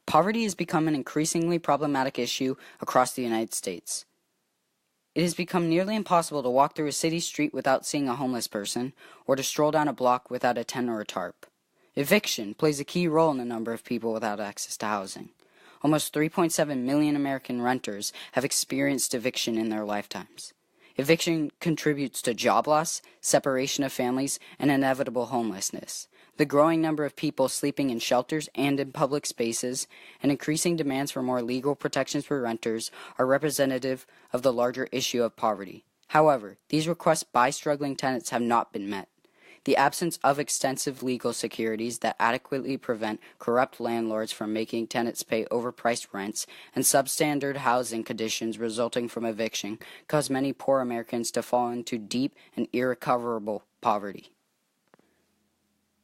Poverty has become an increasingly problematic issue across the United States. It has become nearly impossible to walk through a city street without seeing a homeless person, or to stroll down a block without a tent or a tarp. Eviction plays a key role in the number of people without access to housing. Almost 3.7 million American renters have experienced eviction in their lifetimes. Eviction contributes to job loss, separation of families, and inevitable homelessness. The growing number of people sleeping in shelters and in public spaces, and increasing demands for more legal protections for renters are representative of the larger issue of poverty. However, these requests by struggling tenants have not been met. The absence of extensive legal securities that adequately prevent corrupt landlords from making tenants pay overpriced rents and substandard housing conditions resulting from eviction cause many poor Americans to fall into deep and irrecoverable poverty.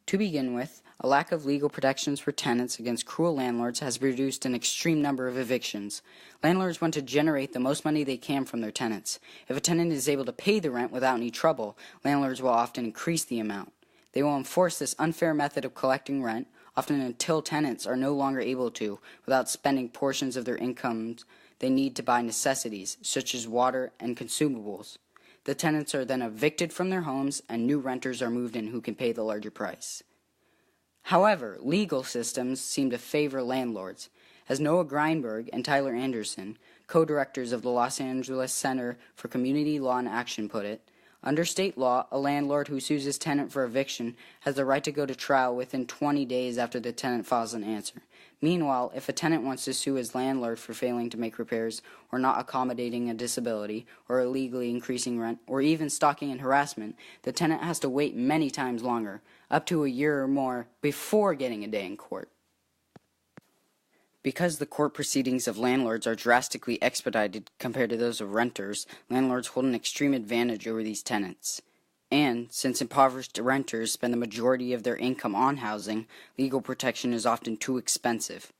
To begin with, a lack of legal protections for tenants against cruel landlords has produced an extreme number of evictions. Landlords want to generate the most money they can from their tenants. If a tenant is able to pay the rent without any trouble, landlords will often increase the amount. They will enforce this unfair method of collecting rent, often until tenants are no longer able to, without spending portions of their incomes they need to buy necessities, such as water and consumables. The tenants are then evicted from their homes, and new renters are moved in who can pay the larger price. However, legal systems seem to favor landlords. As Noah Greinberg and Tyler Anderson, co-directors of the Los Angeles Center for Community Law and Action, put it, under state law, a landlord who sues his tenant for eviction has the right to go to trial within 20 days after the tenant files an answer. Meanwhile, if a tenant wants to sue his landlord for failing to make repairs, or not accommodating a disability, or illegally increasing rent, or even stalking and harassment, the tenant has to wait many times longer, up to a year or more, before getting a day in court. Because the court proceedings of landlords are drastically expedited compared to those of renters, landlords hold an extreme advantage over these tenants. And, since impoverished renters spend the majority of their income on housing, legal protection is often too expensive.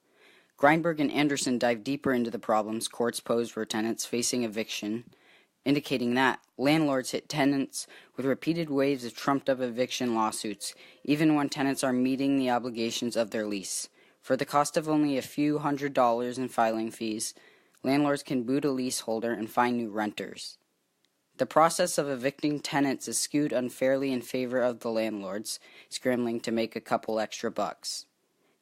Greinberg and Anderson dive deeper into the problems courts pose for tenants facing eviction, indicating that landlords hit tenants with repeated waves of trumped-up eviction lawsuits, even when tenants are meeting the obligations of their lease. For the cost of only a few $100s in filing fees, landlords can boot a leaseholder and find new renters. The process of evicting tenants is skewed unfairly in favor of the landlords, scrambling to make a couple extra bucks.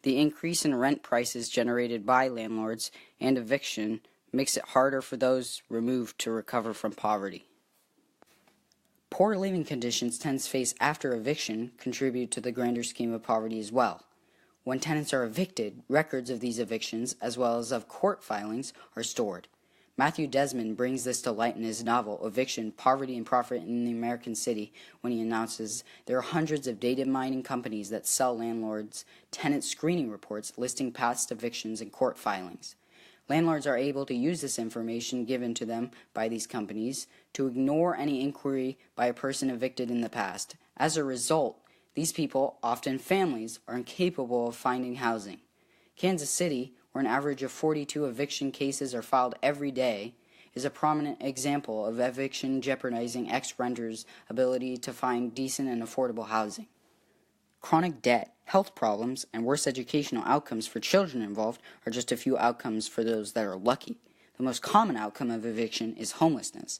The increase in rent prices generated by landlords and eviction makes it harder for those removed to recover from poverty. Poor living conditions tenants face after eviction contribute to the grander scheme of poverty as well. When tenants are evicted, records of these evictions, as well as of court filings, are stored. Matthew Desmond brings this to light in his novel, Eviction, Poverty, and Profit in the American City, when he announces there are hundreds of data mining companies that sell landlords tenant screening reports listing past evictions and court filings. Landlords are able to use this information given to them by these companies to ignore any inquiry by a person evicted in the past. As a result, these people, often families, are incapable of finding housing. Kansas City, where an average of 42 eviction cases are filed every day, is a prominent example of eviction jeopardizing ex-renters' ability to find decent and affordable housing. Chronic debt, health problems, and worse educational outcomes for children involved are just a few outcomes for those that are lucky. The most common outcome of eviction is homelessness.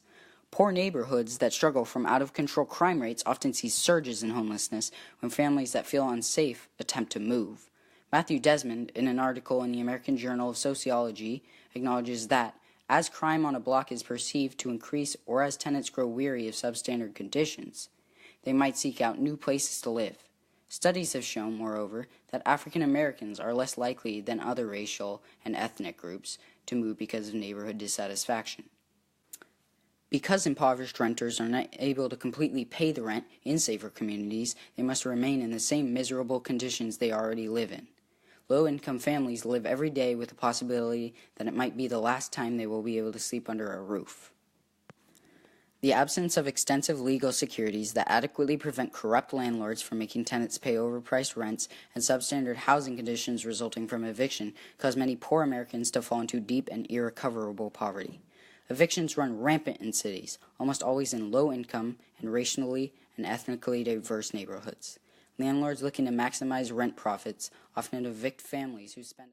Poor neighborhoods that struggle from out-of-control crime rates often see surges in homelessness when families that feel unsafe attempt to move. Matthew Desmond, in an article in the American Journal of Sociology, acknowledges that, as crime on a block is perceived to increase or as tenants grow weary of substandard conditions, they might seek out new places to live. Studies have shown, moreover, that African Americans are less likely than other racial and ethnic groups to move because of neighborhood dissatisfaction. Because impoverished renters are not able to completely pay the rent in safer communities, they must remain in the same miserable conditions they already live in. Low-income families live every day with the possibility that it might be the last time they will be able to sleep under a roof. The absence of extensive legal securities that adequately prevent corrupt landlords from making tenants pay overpriced rents and substandard housing conditions resulting from eviction cause many poor Americans to fall into deep and irrecoverable poverty. Evictions run rampant in cities, almost always in low-income and racially and ethnically diverse neighborhoods. Landlords looking to maximize rent profits often evict families who spend